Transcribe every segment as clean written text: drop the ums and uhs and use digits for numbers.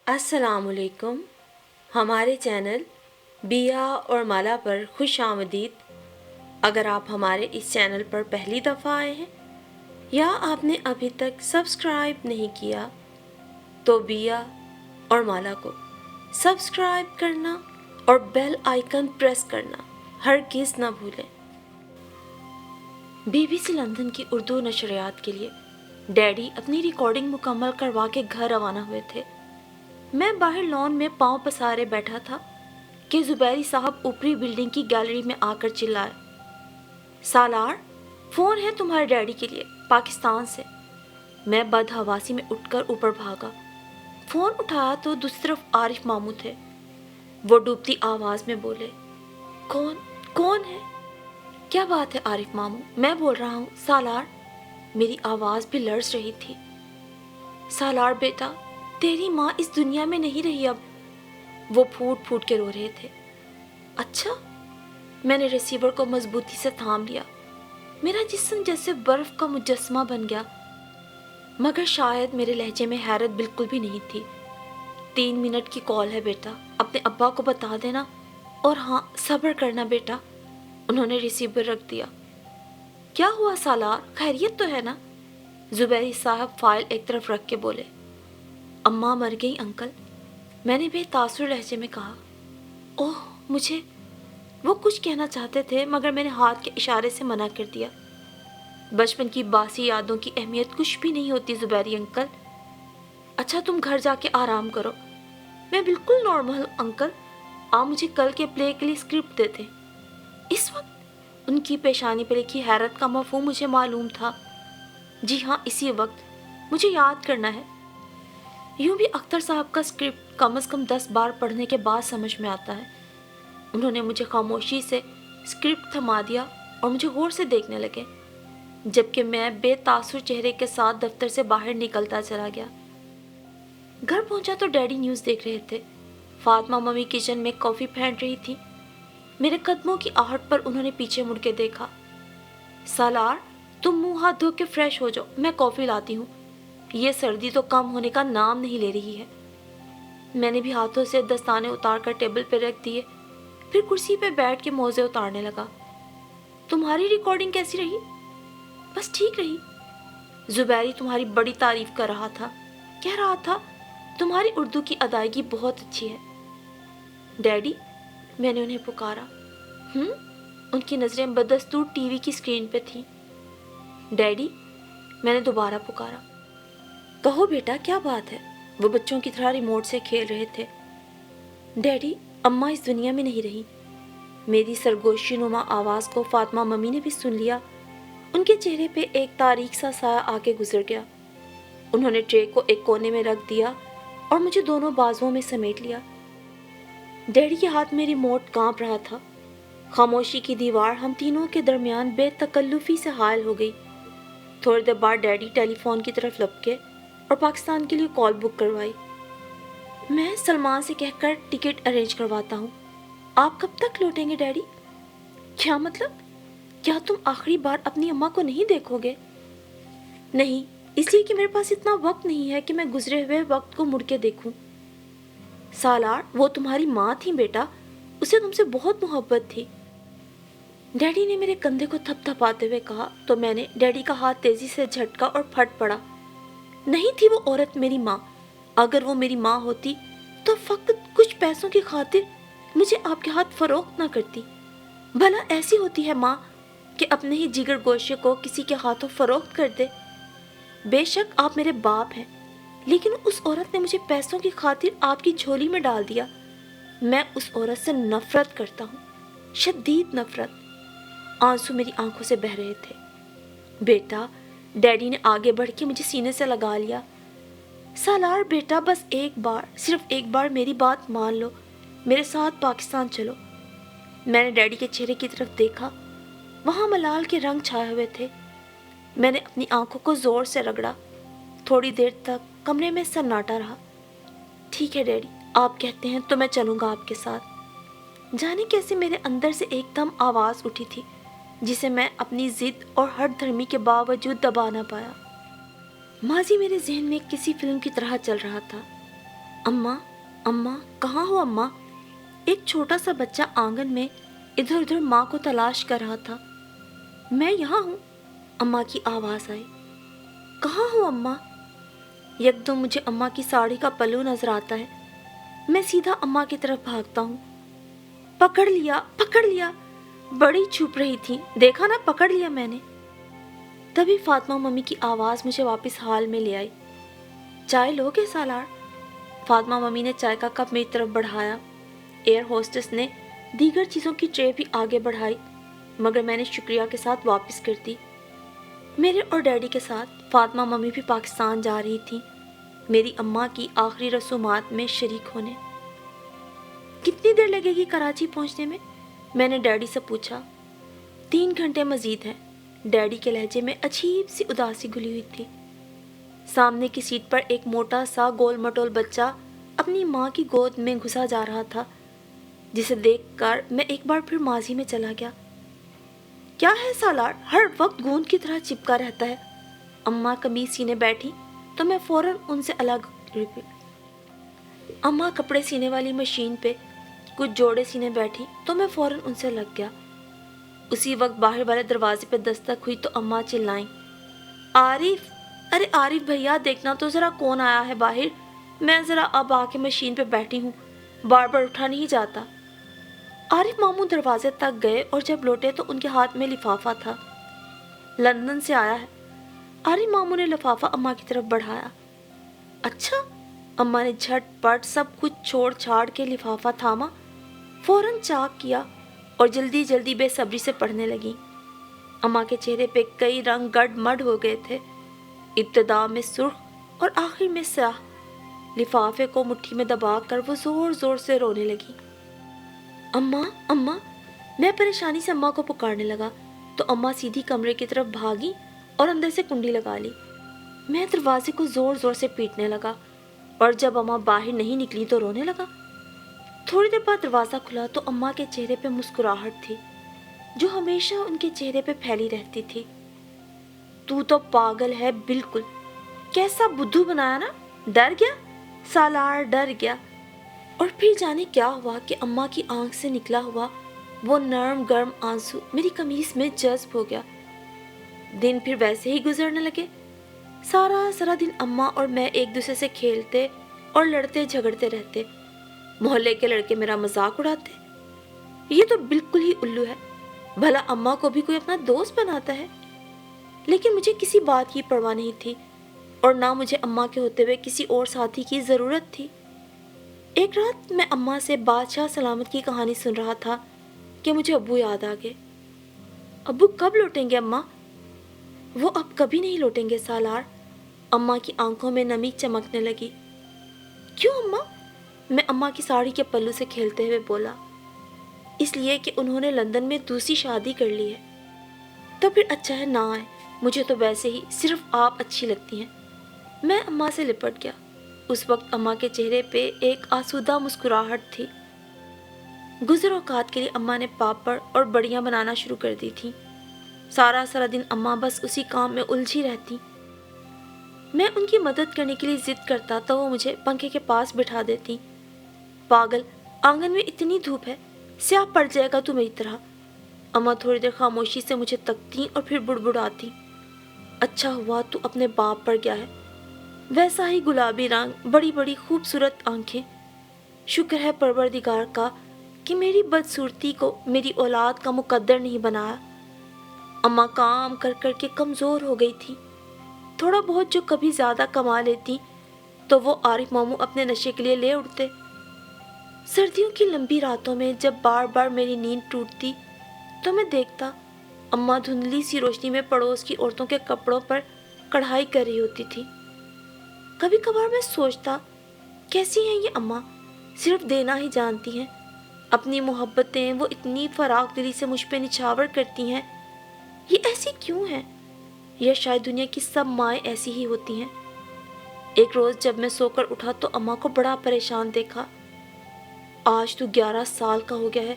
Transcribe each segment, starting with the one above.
अस्सलाम वालेकुम। हमारे चैनल बिया और माला पर खुश आमदीद। अगर आप हमारे इस चैनल पर पहली दफ़ा आए हैं या आपने अभी तक सब्सक्राइब नहीं किया तो बिया और माला को सब्सक्राइब करना और बेल आइकन प्रेस करना हरगिज़ न भूलें। BBC लंदन की उर्दू नशरियात के लिए डैडी अपनी रिकॉर्डिंग मुकम्मल करवा के घर रवाना हुए थे। मैं बाहर लॉन में पांव पसारे बैठा था कि जुबैरी साहब ऊपरी बिल्डिंग की गैलरी में आकर चिल्लाए, सालार, फ़ोन है तुम्हारे डैडी के लिए, पाकिस्तान से। मैं बदहवासी में उठकर ऊपर भागा। फ़ोन उठाया तो दूसरी तरफ आरिफ मामू थे। वो डूबती आवाज़ में बोले, कौन कौन है? क्या बात है आरिफ मामू? मैं बोल रहा हूँ सालार। मेरी आवाज़ भी लर्ज़ रही थी। सालार बेटा, तेरी माँ इस दुनिया में नहीं रही अब। वो फूट फूट के रो रहे थे। अच्छा? मैंने रिसीवर को मजबूती से थाम लिया। मेरा जिस्म जैसे बर्फ का मुजस्समा बन गया। मगर शायद मेरे लहजे में हैरत बिल्कुल भी नहीं थी। 3 मिनट की कॉल है बेटा, अपने अब्बा को बता देना, और हाँ, सब्र करना बेटा। उन्होंने रिसीवर रख दिया। क्या हुआ सालार, खैरियत तो है ना? जुबैरी साहब फाइल एक तरफ रख के बोले। अम्मा मर गई अंकल, मैंने बेतासुर लहजे में कहा। ओह मुझे, वो कुछ कहना चाहते थे मगर मैंने हाथ के इशारे से मना कर दिया। बचपन की बासी यादों की अहमियत कुछ भी नहीं होती जुबैरी अंकल। अच्छा तुम घर जाके आराम करो। मैं बिल्कुल नॉर्मल हूँ अंकल। आप मुझे कल के प्ले के लिए स्क्रिप्ट देते। इस वक्त उनकी पेशानी पर लिखी हैरत का मफ़हूम मुझे मालूम था। जी हाँ, इसी वक्त मुझे याद करना है। यूं भी अख्तर साहब का स्क्रिप्ट कम से कम 10 बार पढ़ने के बाद समझ में आता है। उन्होंने मुझे खामोशी से स्क्रिप्ट थमा दिया और मुझे गौर से देखने लगे, जबकि मैं बेतासुर चेहरे के साथ दफ्तर से बाहर निकलता चला गया। घर पहुंचा तो डैडी न्यूज़ देख रहे थे। फातिमा मम्मी किचन में कॉफ़ी फेंट रही थी। मेरे कदमों की आहट पर उन्होंने पीछे मुड़ के देखा। सालार, तुम मुंह हाथ धो के फ्रेश हो जाओ, मैं कॉफ़ी लाती हूँ। ये सर्दी तो कम होने का नाम नहीं ले रही है। मैंने भी हाथों से दस्ताने उतार कर टेबल पर रख दिए, फिर कुर्सी पे बैठ के मोज़े उतारने लगा। तुम्हारी रिकॉर्डिंग कैसी रही? बस ठीक रही। जुबैरी तुम्हारी बड़ी तारीफ कर रहा था, कह रहा था तुम्हारी उर्दू की अदायगी बहुत अच्छी है। डैडी, मैंने उन्हें पुकारा। उनकी नज़रें बदस्तूर टीवी की स्क्रीन पे थीं। डैडी, मैंने दोबारा पुकारा। कहो बेटा, क्या बात है? वो बच्चों की तरह रिमोट से खेल रहे थे। डैडी, अम्मा इस दुनिया में नहीं रही। मेरी सरगोशी नुमा आवाज़ को फातिमा मम्मी ने भी सुन लिया। उनके चेहरे पे एक तारीक सा साया आके गुजर गया। उन्होंने ट्रे को एक कोने में रख दिया और मुझे दोनों बाजुओं में समेट लिया। डैडी के हाथ में रिमोट कांप रहा था। खामोशी की दीवार हम तीनों के दरमियान बेतकल्लुफ़ी से हायल हो गई। थोड़ी देर बाद डैडी टेलीफोन की तरफ लपके और पाकिस्तान के लिए कॉल बुक करवाई। मैं सलमान से कहकर टिकट अरेंज करवाता हूँ। आप कब तक लौटेंगे डैडी? क्या मतलब? क्या तुम आखिरी बार अपनी अम्मा को नहीं देखोगे? नहीं, इसलिए कि मेरे पास इतना वक्त नहीं है कि मैं गुजरे हुए वक्त को मुड़ के देखूं। सालार, वो तुम्हारी माँ थी बेटा, उसे तुमसे बहुत मोहब्बत थी। डैडी ने मेरे कंधे को थपथपाते हुए कहा तो मैंने डैडी का हाथ तेजी से झटका और फट पड़ा। नहीं थी वो औरत मेरी माँ। अगर वो मेरी माँ होती तो फक्त कुछ पैसों की खातिर मुझे आपके हाथ फरोख्त ना करती। भला ऐसी होती है माँ कि अपने ही जिगर गोशे को किसी के हाथों फरोख्त कर दे? बेशक आप मेरे बाप हैं, लेकिन उस औरत ने मुझे पैसों की खातिर आपकी झोली में डाल दिया। मैं उस औरत से नफरत करता हूँ, शदीद नफरत। आंसू मेरी आंखों से बह रहे थे। बेटा, डैडी ने आगे बढ़ के मुझे सीने से लगा लिया। सालार बेटा, बस एक बार, सिर्फ एक बार मेरी बात मान लो, मेरे साथ पाकिस्तान चलो। मैंने डैडी के चेहरे की तरफ देखा। वहाँ मलाल के रंग छाए हुए थे। मैंने अपनी आंखों को जोर से रगड़ा। थोड़ी देर तक कमरे में सन्नाटा रहा। ठीक है डैडी, आप कहते हैं तो मैं चलूँगा आपके साथ। जाने कैसे मेरे अंदर से एकदम आवाज़ उठी थी, जिसे मैं अपनी जिद और हठ धर्मी के बावजूद दबा ना पाया। माजी मेरे जहन में किसी फिल्म की तरह चल रहा था। اماں اماں کہاں ہو اماں؟ ایک چھوٹا سا بچہ آنگن میں ادھر ادھر ماں کو تلاش کر رہا تھا۔ میں یہاں ہوں، اماں کی آواز آئی۔ کہاں ہو اماں؟ یکدم مجھے اماں کی ساڑی کا پلو نظر آتا ہے۔ میں سیدھا اماں کی طرف بھاگتا ہوں۔ پکڑ لیا پکڑ لیا، بڑی چھپ رہی تھی، دیکھا نا پکڑ لیا میں نے۔ تبھی فاطمہ ممی کی آواز مجھے واپس حال میں لے آئی۔ چائے لو گے سالار؟ فاطمہ ممی نے چائے کا کپ میری طرف بڑھایا۔ ایئر ہوسٹس نے دیگر چیزوں کی ٹرے بھی آگے بڑھائی، مگر میں نے شکریہ کے ساتھ واپس کر دی۔ میرے اور ڈیڈی کے ساتھ فاطمہ ممی بھی پاکستان جا رہی تھی، میری اماں کی آخری رسومات میں شریک ہونے۔ کتنی دیر لگے گی کراچی پہنچنے میں؟ میں نے ڈیڈی سے پوچھا۔ 3 گھنٹے مزید ہیں، ڈیڈی کے لہجے میں عجیب سی اداسی گھلی ہوئی تھی۔ سامنے کی سیٹ پر ایک موٹا سا گول مٹول بچہ اپنی ماں کی گود میں گھسا جا رہا تھا، جسے دیکھ کر میں ایک بار پھر ماضی میں چلا گیا۔ کیا ہے سالار، ہر وقت گوند کی طرح چپکا رہتا ہے؟ اماں قمیض سینے بیٹھی تو میں فوراً ان سے الگ اماں کپڑے سینے والی مشین پہ کچھ جوڑے سینے بیٹھی تو میں فوراً ان سے لگ گیا۔ اسی وقت باہر والے دروازے پہ دستک ہوئی تو اماں چلائیں، عارف! ارے عارف بھیا، دیکھنا تو ذرا کون آیا ہے باہر، میں ذرا اب آ کے مشین پہ بیٹھی ہوں، بار بار اٹھا نہیں جاتا۔ عارف ماموں دروازے تک گئے اور جب لوٹے تو ان کے ہاتھ میں لفافہ تھا۔ لندن سے آیا ہے، عارف ماموں نے لفافہ اماں کی طرف بڑھایا۔ اچھا؟ اماں نے جھٹ پٹ سب کچھ چھوڑ چھاڑ کے لفافہ تھاما، فوراً چاک کیا اور جلدی جلدی بے صبری سے پڑھنے لگی۔ اماں کے چہرے پہ کئی رنگ گڈ مڈ ہو گئے تھے، ابتدا میں سرخ اور آخر میں سیاہ۔ لفافے کو مٹھی میں دبا کر وہ زور زور سے رونے لگی۔ اماں اماں! میں پریشانی سے اماں کو پکارنے لگا تو اماں سیدھی کمرے کی طرف بھاگی اور اندر سے کنڈی لگا لی۔ میں دروازے کو زور زور سے پیٹنے لگا اور جب اماں باہر نہیں نکلی تو رونے لگا۔ تھوڑی دیر بعد دروازہ کھلا تو اماں کے چہرے پہ مسکراہٹ تھی جو ہمیشہ ان کے چہرے پہ پھیلی رہتی تھی۔ تو تو پاگل ہے بالکل، کیسا بدھو بنایا نا، ڈر گیا سالار، ڈر گیا۔ اور پھر جانے کیا ہوا کہ اماں کی آنکھ سے نکلا ہوا وہ نرم گرم آنسو میری قمیص میں جذب ہو گیا۔ دن پھر ویسے ہی گزرنے لگے۔ سارا دن اماں اور میں ایک دوسرے سے کھیلتے اور لڑتے جھگڑتے رہتے۔ محلے کے لڑکے میرا مذاق اڑاتے۔ یہ تو بالکل ہی الو ہے، بھلا اماں کو بھی کوئی اپنا دوست بناتا ہے؟ لیکن مجھے کسی بات کی پرواہ نہیں تھی اور نہ مجھے اماں کے ہوتے ہوئے کسی اور ساتھی کی ضرورت تھی۔ ایک رات میں اماں سے بادشاہ سلامت کی کہانی سن رہا تھا کہ مجھے ابو یاد آ گئے۔ ابو کب لوٹیں گے اماں؟ وہ اب کبھی نہیں لوٹیں گے سالار، اماں کی آنکھوں میں نمی چمکنے لگی۔ کیوں اماں؟ میں اماں کی ساڑی کے پلو سے کھیلتے ہوئے بولا۔ اس لیے کہ انہوں نے لندن میں دوسری شادی کر لی ہے۔ تو پھر اچھا ہے نہ آئے، مجھے تو ویسے ہی صرف آپ اچھی لگتی ہیں۔ میں اماں سے لپٹ گیا۔ اس وقت اماں کے چہرے پہ ایک آسودہ مسکراہٹ تھی۔ گزر اوقات کے لیے اماں نے پاپڑ اور بڑیاں بنانا شروع کر دی تھی۔ سارا دن اماں بس اسی کام میں الجھی رہتی۔ میں ان کی مدد کرنے کے لیے ضد کرتا تو وہ مجھے پنکھے کے پاس بٹھا دیتی۔ پاگل، آنگن میں اتنی دھوپ ہے، سیاہ پڑ جائے گا تو میری طرح۔ اماں تھوڑی دیر خاموشی سے مجھے تکتی اور پھر بڑبڑاتی۔ اچھا ہوا تو اپنے باپ پر گیا ہے، ویسا ہی گلابی رنگ، بڑی بڑی خوبصورت آنکھیں۔ شکر ہے پروردگار کا کہ میری بدصورتی کو میری اولاد کا مقدر نہیں بنایا۔ اماں کام کر کر کے کمزور ہو گئی تھی۔ تھوڑا بہت جو کبھی زیادہ کما لیتی تو وہ عارف ماموں اپنے نشے کے لیے لے اڑتے۔ سردیوں کی لمبی راتوں میں جب بار بار میری نیند ٹوٹتی تو میں دیکھتا اماں دھندلی سی روشنی میں پڑوس کی عورتوں کے کپڑوں پر کڑھائی کر رہی ہوتی تھی۔ کبھی کبھار میں سوچتا، کیسی ہیں یہ اماں، صرف دینا ہی جانتی ہیں، اپنی محبتیں وہ اتنی فراخ دلی سے مجھ پہ نچھاور کرتی ہیں، یہ ایسی کیوں ہیں؟ یا شاید دنیا کی سب مائیں ایسی ہی ہوتی ہیں۔ ایک روز جب میں سو کر اٹھا تو اماں کو بڑا پریشان دیکھا۔ آج تو 11 سال کا ہو گیا ہے،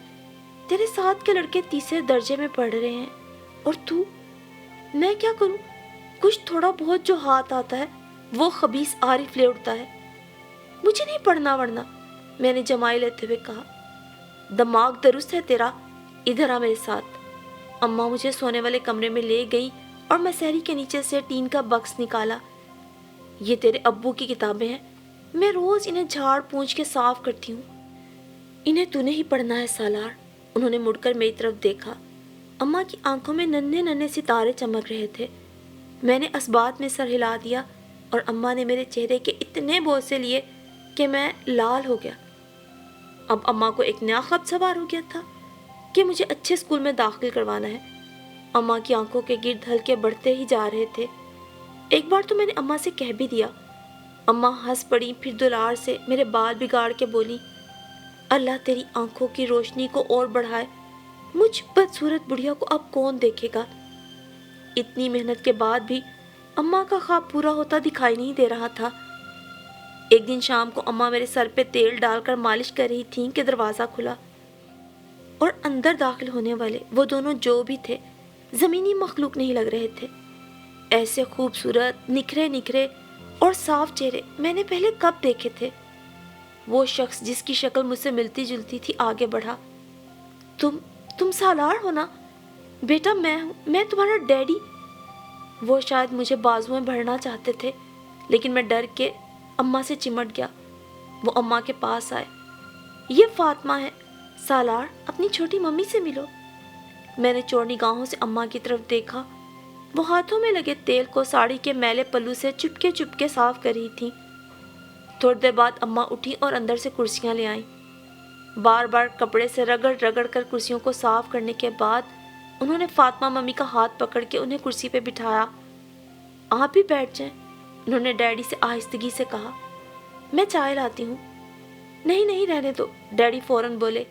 تیرے ساتھ کے لڑکے تیسرے درجے میں پڑھ رہے ہیں اور تو؟ میں کیا کروں؟ کچھ تھوڑا بہت جو ہاتھ آتا ہے وہ خبیث عارف لے اڑتا ہے۔ मुझे नहीं पढ़ना वरना, मैंने जमाई लेते हुए कहा। दिमाग दुरुस्त है तेरा, इधर आ मेरे साथ। अम्मा मुझे सोने वाले कमरे में ले गई और मसहरी के नीचे से टीन का बक्स निकाला। ये तेरे अब्बू की किताबें हैं, मैं रोज इन्हें झाड़ पूंछ के साफ करती हूँ। इन्हें तूने ही पढ़ना है सालार। उन्होंने मुड़कर मेरी तरफ देखा। अम्मा की आंखों में नन्हे नन्हे सितारे चमक रहे थे। मैंने असबात में सर हिला दिया और अम्मा ने मेरे चेहरे के इतने बोसे लिए कि मैं लाल हो गया। अब अम्मा को एक नया ख्वाब सवार हो गया था कि मुझे अच्छे स्कूल में दाखिल करवाना है। अम्मा की आंखों के गिर्द हल्के बढ़ते ही जा रहे थे। एक बार तो मैंने अम्मा से कह भी दिया। अम्मा हंस पड़ी, फिर दुलार से मेरे बाल बिगाड़ के बोली, अल्लाह तेरी आंखों की रोशनी को और बढ़ाए, मुझ बदसूरत बुढ़िया को अब कौन देखेगा। इतनी मेहनत के बाद भी अम्मा का ख्वाब पूरा होता दिखाई नहीं दे रहा था। एक दिन शाम को अम्मा मेरे सर पे तेल डालकर मालिश कर रही थीं कि दरवाज़ा खुला और अंदर दाखिल होने वाले वो दोनों जो भी थे ज़मीनी मखलूक नहीं लग रहे थे। ऐसे खूबसूरत, निखरे निखरे और साफ चेहरे मैंने पहले कब देखे थे। वो शख्स जिसकी शक्ल मुझसे मिलती जुलती थी आगे बढ़ा। तुम सालार हो ना? बेटा मैं हूँ, मैं तुम्हारा डैडी। वो शायद मुझे बाजुओं में भरना चाहते थे, लेकिन मैं डर के अम्मा से चिमट गया। वो अम्मा के पास आए। ये फातिमा है, सालार अपनी छोटी मम्मी से मिलो। मैंने चोर निगाहों से अम्मा की तरफ देखा। वो हाथों में लगे तेल को साड़ी के मैले पल्लू से चुपके चुपके साफ कर रही थी। थोड़ी देर बाद अम्मा उठी और अंदर से कुर्सियां ले आईं। बार बार कपड़े से रगड़ रगड़ कर कुर्सियों को साफ करने के बाद उन्होंने फातिमा मम्मी का हाथ पकड़ के उन्हें कुर्सी पे बिठाया। आप भी बैठ जाएं, उन्होंने डैडी से आहिस्तगी से कहा। मैं चाय लाती हूँ। नहीं नहीं रहने दो, डैडी फौरन बोले।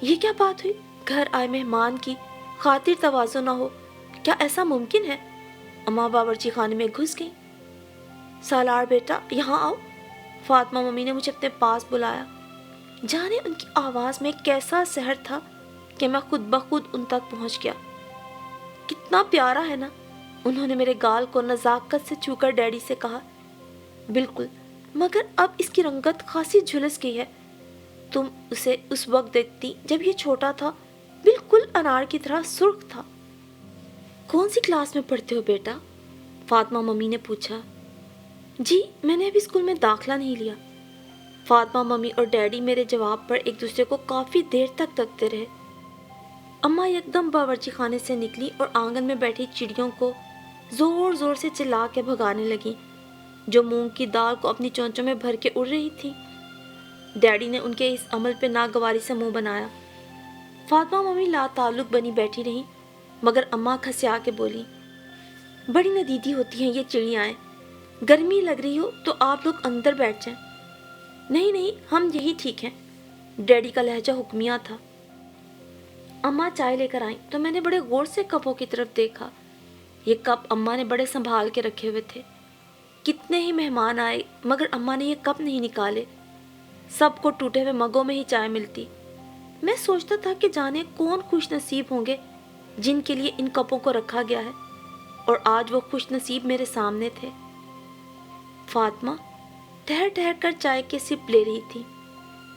ये क्या बात हुई? घर आए मेहमान की खातिर तवाज़ो ना हो, क्या ऐसा मुमकिन है? अम्मा बावर्ची खाने में घुस गई। सालार बेटा यहाँ आओ। फातिमा मम्मी ने मुझे अपने पास बुलाया। जाने उनकी आवाज़ में कैसा सहर था कि मैं खुद ब खुद उन तक पहुंच गया। कितना प्यारा है ना? उन्होंने मेरे गाल को नज़ाकत से छूकर डैडी से कहा। बिल्कुल, मगर अब इसकी रंगत खासी झुलस गई है। तुम उसे उस वक्त देखती जब ये छोटा था, बिल्कुल अनार की तरह सुर्ख था। कौन सी क्लास में पढ़ते हो बेटा? फातिमा मम्मी ने पूछा। जी मैंने अभी स्कूल में दाखिला नहीं लिया। फातिमा मम्मी और डैडी मेरे जवाब पर एक दूसरे को काफ़ी देर तक तकते रहे। अम्मा एकदम बावर्ची खाने से निकली और आंगन में बैठी चिड़ियों को ज़ोर ज़ोर से चिल्ला के भगाने लगी, जो मूंग की दाल को अपनी चोंचों में भर के उड़ रही थी। डैडी ने उनके इस अमल पे नागवारी से मुंह बनाया। फातिमा मम्मी लाताल्लुक बनी बैठी रहीं, मगर अम्मा खसिया के बोली, बड़ी नदीदी होती हैं ये चिड़ियाएँ, गर्मी लग रही हो तो आप लोग अंदर बैठ जाएं। नहीं नहीं, हम यही ठीक हैं, डैडी का लहजा हुक्मिया था। अम्मा चाय लेकर आई तो मैंने बड़े गौर से कपों की तरफ देखा। ये कप अम्मा ने बड़े संभाल के रखे हुए थे। कितने ही मेहमान आए, मगर अम्मा ने ये कप नहीं निकाले। सबको टूटे हुए मगों में ही चाय मिलती। मैं सोचता था कि जाने कौन खुश नसीब होंगे जिनके लिए इन कपों को रखा गया है, और आज वो खुश नसीब मेरे सामने थे। फातिमा ठहर ठहर कर चाय के सिप ले रही थी।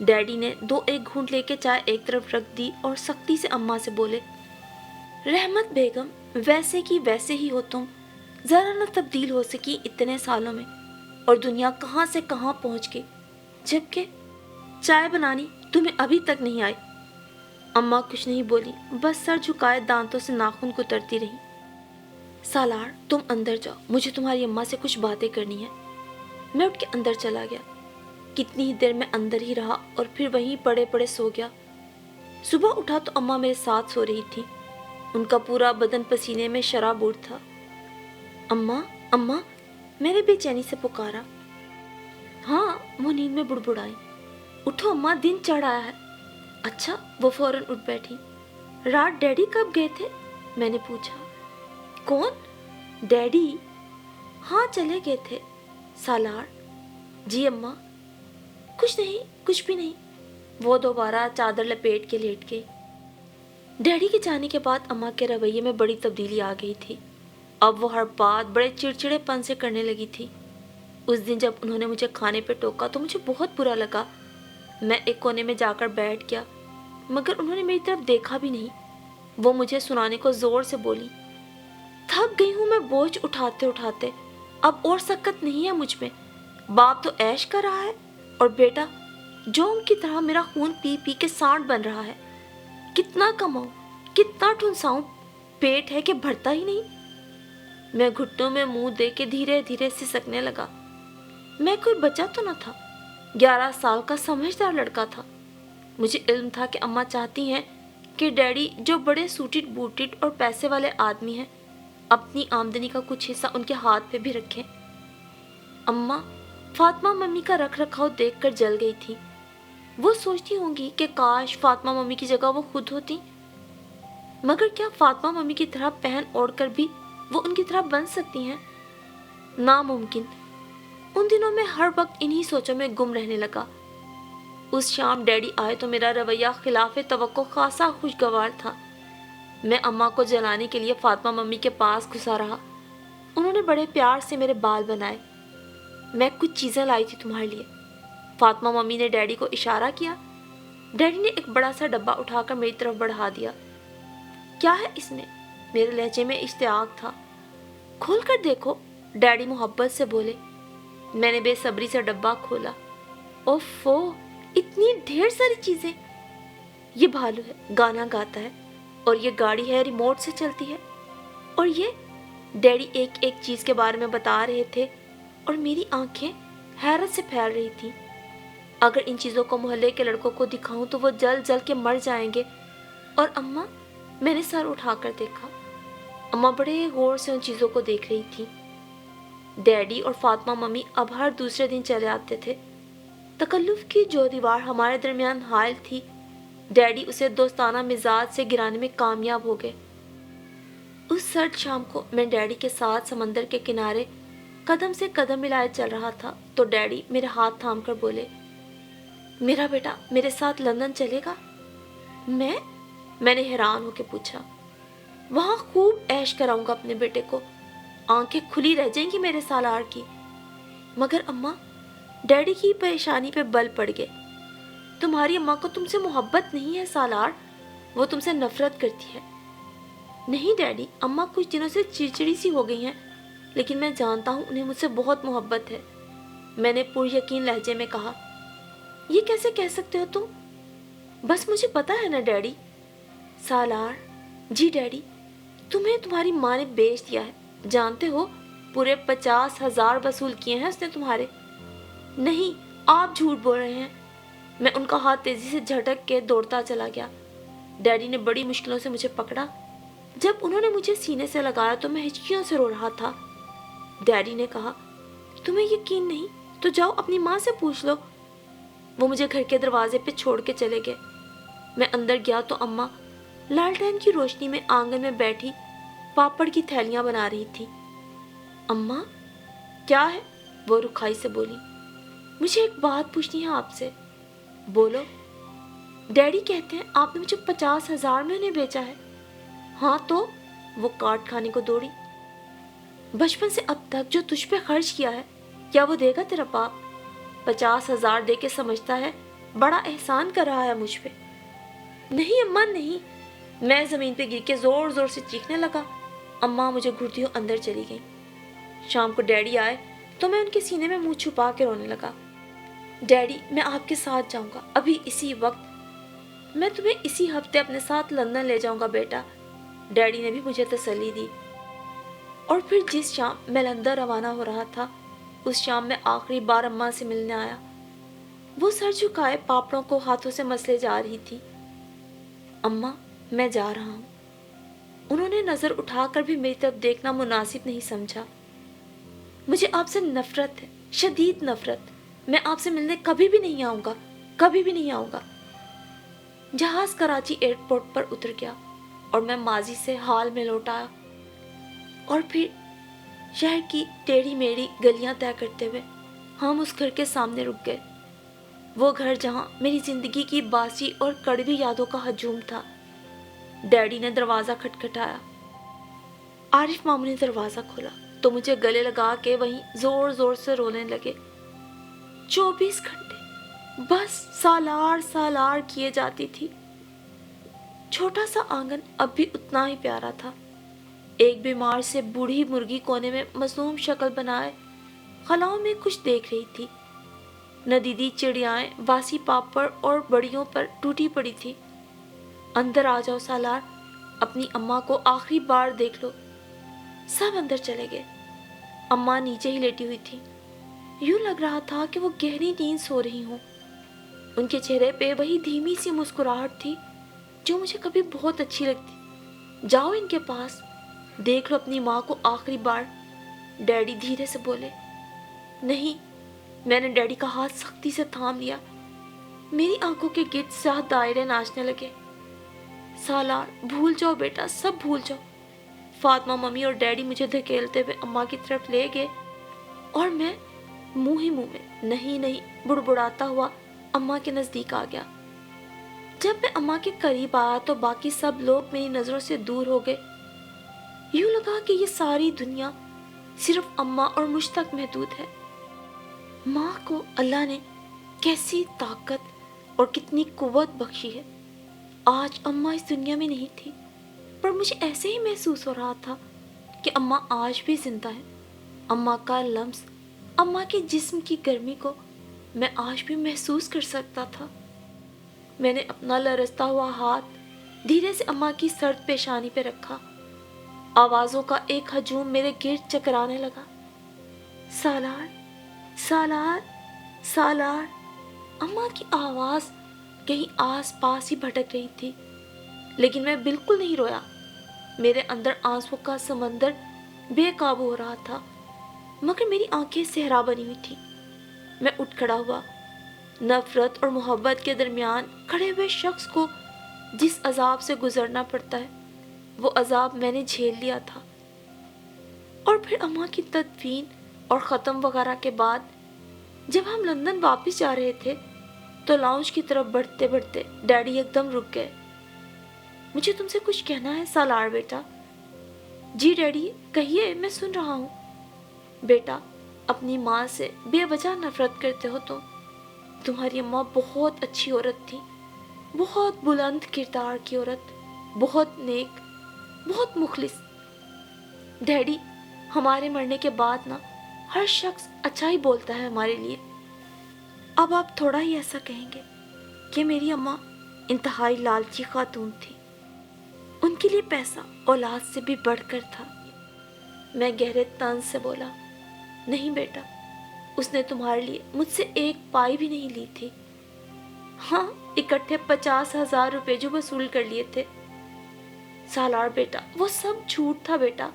डैडी ने 2-1 घूंट लेके चाय एक तरफ रख दी और सख्ती से अम्मा से बोले, रहमत बेगम वैसे की वैसे ही हो तुम, जरा न तब्दील हो सकी इतने सालों में, और दुनिया कहाँ से कहाँ पहुँच गई, जबकि चाय बनानी तुम्हें अभी तक नहीं आई। अम्मा कुछ नहीं बोली, बस सर झुकाए दांतों से नाखून कुतरती रही। सालार तुम अंदर जाओ, मुझे तुम्हारी अम्मा से कुछ बातें करनी है। मैं उठ के अंदर चला गया। कितनी ही देर मैं अंदर ही रहा और फिर वहीं पड़े पड़े सो गया। सुबह उठा तो अम्मा मेरे साथ सो रही थी। उनका पूरा बदन पसीने में शराबूर था। अम्मा अम्मा, मैंने बेचैनी से पुकारा। हाँ, वो नींद में बुड़बुड़ाई। उठो अम्मा, दिन चढ़ आया है। अच्छा, वो फौरन उठ बैठी। रात डैडी कब गए थे? मैंने पूछा। कौन? डैडी? हाँ चले गए थे। सालार? जी अम्मा। कुछ नहीं, कुछ भी नहीं। वो दोबारा चादर लपेट के लेट गई। डैडी के जाने के बाद अम्मा के रवैये में बड़ी तब्दीली आ गई थी। अब वो हर बात बड़े चिड़चिड़ेपन से करने लगी थी। उस दिन जब उन्होंने मुझे खाने पे टोका तो मुझे बहुत बुरा लगा। मैं एक कोने में जाकर बैठ गया, मगर उन्होंने मेरी तरफ देखा भी नहीं। वो मुझे सुनाने को जोर से बोली। थक गई हूँ मैं बोझ उठाते उठाते, अब और सकत नहीं है मुझ में। बाप तो ऐश कर रहा है और बेटा जोंक की तरह मेरा खून पी पी के सांड बन रहा है। कितना कमाऊं, कितना ठुनसाऊं, पेट है कि भरता ही नहीं। मैं घुटनों में मुंह दे के धीरे धीरे सिसकने लगा। मैं कोई बच्चा तो न था, 11 साल का समझदार लड़का था। मुझे इल्म था कि अम्मा चाहती हैं कि डैडी, जो बड़े सूटिड बूटिड और पैसे वाले आदमी हैं, अपनी आमदनी का कुछ हिस्सा उनके हाथ पे भी रखें। अम्मा फातिमा मम्मी का रख रखाव देखकर जल गई थी। वो सोचती होंगी कि काश फातिमा मम्मी की जगह वो खुद होती, मगर क्या फातिमा मम्मी की तरह पहन ओढ़ कर भी वो उनकी तरह बन सकती हैं? नामुमकिन। उन दिनों में हर वक्त इन्हीं सोचों में गुम रहने लगा। उस शाम डैडी आए तो मेरा रवैया खिलाफे तवक्को खासा खुशगवार था। मैं अम्मा को जलाने के लिए फातिमा मम्मी के पास घुसा रहा। उन्होंने बड़े प्यार से मेरे बाल बनाए। मैं कुछ चीज़ें लाई थी तुम्हारे लिए। फातिमा मम्मी ने डैडी को इशारा किया। डैडी ने एक बड़ा सा डब्बा उठाकर मेरी तरफ बढ़ा दिया। क्या है इसमें? मेरे लहजे में इश्तियाक था। खोल कर देखो, डैडी मोहब्बत से बोले। मैंने बेसब्री से डब्बा खोला। ओफो, इतनी ढेर सारी चीजें। ये भालू है, गाना गाता है, और ये गाड़ी है, रिमोट से चलती है, और ये डैडी एक एक चीज के बारे में बता रहे थे और मेरी आंखें हैरत से फैल रही थी। अगर इन चीजों को मोहल्ले के लड़कों को दिखाऊं तो वो जल जल के मर जाएंगे। और अम्मा, मैंने सर उठाकर देखा। अम्मा बड़े गौर से उन चीजों को देख रही थी। डैडी और फातिमा मम्मी अब हर दूसरे दिन चले आते थे। तकल्लुफ की जो दीवार हमारे दरमियान हायल थी, डैडी उसे दोस्ताना मिजाज से गिराने में कामयाब हो गए। उस सर्द शाम को मैं डैडी के साथ समंदर के किनारे कदम से कदम मिलाए चल रहा था तो डैडी मेरे हाथ थाम कर बोले, मेरा बेटा मेरे साथ लंदन चलेगा? मैंने हैरान होकर पूछा। वहां खूब ऐश कराऊंगा अपने बेटे को, आंखें खुली रह जाएंगी मेरे सालार की। मगर अम्मा, डैडी की परेशानी पे बल पड़ गए। तुम्हारी अम्मा को तुमसे मोहब्बत नहीं है सालार, वो तुमसे नफरत करती है। नहीं डैडी, अम्मा कुछ दिनों से चिड़चिड़ी सी हो गई हैं, लेकिन मैं जानता हूँ उन्हें मुझसे बहुत मोहब्बत है। मैंने पूरी यकीन लहजे में कहा। ये कैसे कह सकते हो तुम? बस मुझे पता है ना डैडी। सालार, जी डैडी, तुम्हें तुम्हारी माँ ने बेच दिया है, जानते हो? पूरे 50,000 वसूल किए हैं उसने तुम्हारे। नहीं, आप झूठ बोल रहे हैं। मैं उनका हाथ तेजी से झटक के दौड़ता चला गया। डैडी ने बड़ी मुश्किलों से मुझे पकड़ा। जब उन्होंने मुझे सीने से लगाया तो मैं हिचकियों से रो रहा था। डैडी ने कहा, तुम्हें यकीन नहीं तो जाओ अपनी माँ से पूछ लो। वो मुझे घर के दरवाजे पे छोड़ के चले गए। मैं अंदर गया तो अम्मा लालटेन की रोशनी में आंगन में बैठी पापड़ की थैलियां बना रही थी। अम्मा, क्या है? वो रुखाई से बोली। मुझे एक बात पूछनी है आपसे। बोलो। डैडी कहते हैं आपने मुझे 50,000 में उन्हें बेचा है। हाँ तो? वो काट खाने को दौड़ी। बचपन से अब तक जो तुझ पे खर्च किया है, क्या वो देगा तेरा बाप? 50,000 दे के समझता है बड़ा एहसान कर रहा है मुझ पे। नहीं अम्मा नहीं। मैं जमीन पे गिर के जोर जोर से चीखने लगा। अम्मा मुझे घुरती हुई अंदर चली गई। शाम को डैडी आए तो मैं उनके सीने में मुंह छुपा के रोने लगा। डैडी, मैं आपके साथ जाऊंगा, अभी इसी वक्त। मैं तुम्हें इसी हफ्ते अपने साथ लंदन ले जाऊंगा बेटा। डैडी ने भी मुझे तसल्ली दी। और फिर जिस शाम मैं लंदन रवाना हो रहा था, उस शाम मैं आखिरी बार अम्मा से मिलने आया। वो सर झुकाए पापड़ों को हाथों से मसले जा रही थी। अम्मा, मैं जा रहा हूँ। उन्होंने नजर उठाकर भी मेरी तरफ देखना मुनासिब नहीं समझा। मुझे आपसे नफरत है, शदीद नफरत। मैं आपसे मिलने कभी भी नहीं आऊंगा, कभी भी नहीं आऊंगा। जहाज कराची एयरपोर्ट पर उतर गया और मैं माजी से हाल में लौट आया। और फिर शहर की टेढ़ी मेढ़ी गलियां तय करते हुए हम उस घर के सामने रुक गए। वो घर जहां मेरी जिंदगी की बासी और कड़वी यादों का हजूम था। डैडी ने दरवाजा खटखटाया। आरिफ मामू ने दरवाजा खोला तो मुझे गले लगा के वहीं जोर जोर से रोने लगे। 24 घंटे बस सालार सालार किए जाती थी। छोटा सा आंगन अब भी उतना ही प्यारा था। एक बीमार से बूढ़ी मुर्गी कोने में मासूम शक्ल बनाए खलाओं में कुछ देख रही थी। नदीदी चिड़ियाएं बासी पापड़ और बड़ियों पर टूटी पड़ी थी। अंदर आ जाओ सालार, अपनी अम्मा को आखिरी बार देख लो। सब अंदर चले गए। अम्मा नीचे ही लेटी हुई थी। यूं लग रहा था कि वो गहरी नींद सो रही हूँ। उनके चेहरे पे वही धीमी सी मुस्कुराहट थी जो मुझे कभी बहुत अच्छी लगती। जाओ इनके पास, देख लो अपनी माँ को आखिरी बार, डैडी धीरे से बोले। नहीं, मैंने डैडी का हाथ सख्ती से थाम लिया। मेरी आंखों के गिर्द स्याह दायरे नाचने लगे। सालार, भूल जाओ बेटा, सब भूल जाओ। फातिमा मम्मी और डैडी मुझे धकेलते हुए अम्मा की तरफ ले गए और मैं मुंह ही मुंह में नहीं नहीं बुड़बुड़ाता हुआ अम्मा के नजदीक आ गया। जब मैं अम्मा के करीब आया तो बाकी सब लोग मेरी नजरों से दूर हो गए। यूं लगा कि ये सारी दुनिया सिर्फ अम्मा और मुझ तक महदूद है। माँ को अल्लाह ने कैसी ताकत और कितनी कुव्वत बख्शी है। आज अम्मा इस दुनिया में नहीं थी, पर मुझे ऐसे ही महसूस हो रहा था कि अम्मा आज भी जिंदा है। अम्मा का लम्स, अम्मा के जिस्म की गर्मी को मैं आज भी महसूस कर सकता था। मैंने अपना लरसता हुआ हाथ धीरे से अम्मा की सर्द पेशानी पे रखा। आवाजों का एक हजूम मेरे गिर्द चकराने लगा। सालार, सालार, सालार। अम्मा की आवाज कहीं आस पास ही भटक रही थी, लेकिन मैं बिल्कुल नहीं रोया। मेरे अंदर आंसुओं का समंदर बेकाबू हो रहा था, मगर मेरी आंखें सहरा बनी हुई थी। मैं उठ खड़ा हुआ। नफरत और मोहब्बत के दरमियान खड़े हुए शख्स को जिस अजाब से गुजरना पड़ता है, वो अजाब मैंने झेल लिया था। और फिर अम्मा की तदफीन और ख़त्म वगैरह के बाद जब हम लंदन वापस जा रहे थे तो लाउंज की तरफ बढ़ते बढ़ते डैडी एकदम रुक गए। मुझे तुमसे कुछ कहना है सालार बेटा। जी डैडी, कहिए, मैं सुन रहा हूँ। बेटा, अपनी माँ से बेवजह नफरत करते हो तुम। तुम्हारी अम्मा बहुत अच्छी औरत थी, बहुत बुलंद किरदार की औरत, बहुत नेक, बहुत मुखलिस। डैडी, हमारे मरने के बाद ना हर शख्स अच्छा ही बोलता है हमारे लिए। अब आप थोड़ा ही ऐसा कहेंगे कि मेरी अम्मा इंतहाई लालची खातून थी। उनके लिए पैसा औलाद से भी बढ़कर था। मैं गहरे तंज से बोला, नहीं बेटा, उसने तुम्हारे लिए मुझसे एक पाई भी नहीं ली थी। हाँ, इकट्ठे 50,000 रुपए जो वसूल कर लिए थे। सालार बेटा, वो सब झूठ था बेटा।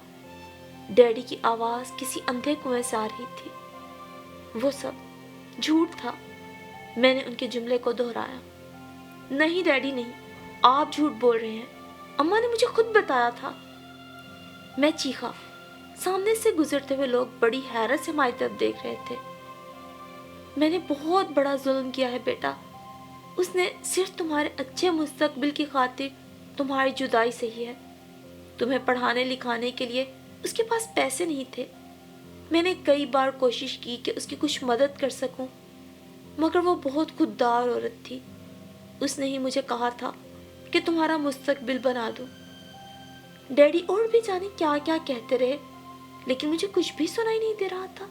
डैडी की आवाज किसी अंधे कुएं से आ रही थी। वो सब झूठ था। मैंने उनके जुमले को दोहराया। नहीं डैडी, नहीं, आप झूठ बोल रहे हैं। अम्मा ने मुझे खुद बताया था। मैं चीखा। सामने से गुजरते हुए लोग बड़ी हैरत से हमारी तरफ देख रहे थे। मैंने बहुत बड़ा जुल्म किया है बेटा। उसने सिर्फ तुम्हारे अच्छे मुस्तकबिल की खातिर तुम्हारी जुदाई सही है। तुम्हें पढ़ाने लिखाने के लिए उसके पास पैसे नहीं थे। मैंने कई बार कोशिश की कि उसकी कुछ मदद कर सकूं, मगर वो बहुत खुददार औरत थी। उसने ही मुझे कहा था कि तुम्हारा मुस्तकबिल बना दूं। डैडी और भी जाने क्या क्या कहते रहे, लेकिन मुझे कुछ भी सुनाई नहीं दे रहा था।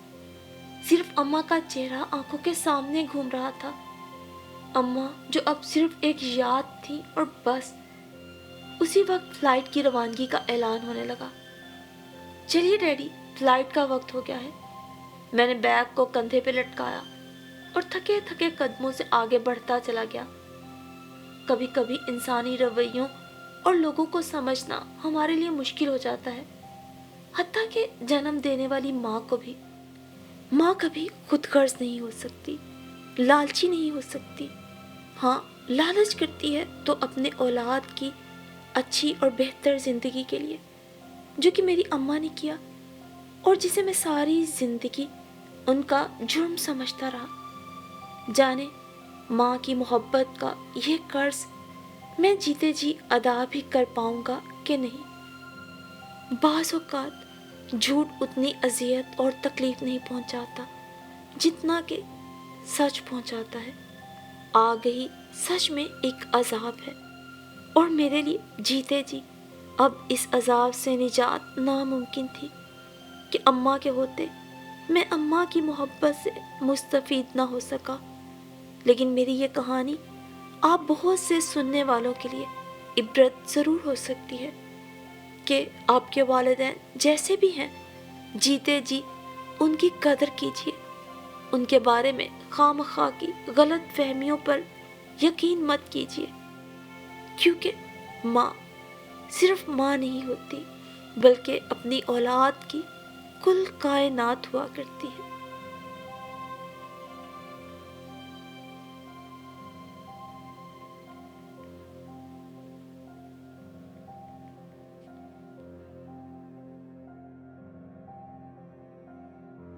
सिर्फ अम्मा का चेहरा आंखों के सामने घूम रहा था। अम्मा जो अब सिर्फ एक याद थी और बस। उसी वक्त फ्लाइट की रवानगी का ऐलान होने लगा। चलिए डैडी, फ्लाइट का वक्त हो गया है। मैंने बैग को कंधे पे लटकाया और थके थके कदमों से आगे बढ़ता चला गया। कभी कभी इंसानी रवैयों और लोगों को समझना हमारे लिए मुश्किल हो जाता है, हत्ता कि जन्म देने वाली माँ को भी। माँ कभी खुदगर्ज नहीं हो सकती, लालची नहीं हो सकती। हाँ, लालच करती है तो अपने औलाद की अच्छी और बेहतर जिंदगी के लिए, जो कि मेरी अम्मा ने किया और जिसे मैं सारी जिंदगी उनका जुर्म समझता रहा। जाने माँ की मोहब्बत का यह कर्ज मैं जीते जी अदा भी कर पाऊंगा कि नहीं। बाज़ औक़ात جھوٹ اتنی اذیت اور تکلیف نہیں پہنچاتا جتنا کہ سچ پہنچاتا ہے۔ آ گئی سچ میں ایک عذاب ہے، اور میرے لیے جیتے جی اب اس عذاب سے نجات ناممکن تھی کہ اماں کے ہوتے میں اماں کی محبت سے مستفید نہ ہو سکا۔ لیکن میری یہ کہانی آپ بہت سے سننے والوں کے لیے عبرت ضرور ہو سکتی ہے کہ آپ کے والدین جیسے بھی ہیں، جیتے جی ان کی قدر کیجیے، ان کے بارے میں خواہ مخواہ کی غلط فہمیوں پر یقین مت کیجیے، کیونکہ ماں صرف ماں نہیں ہوتی بلکہ اپنی اولاد کی کل کائنات ہوا کرتی ہے۔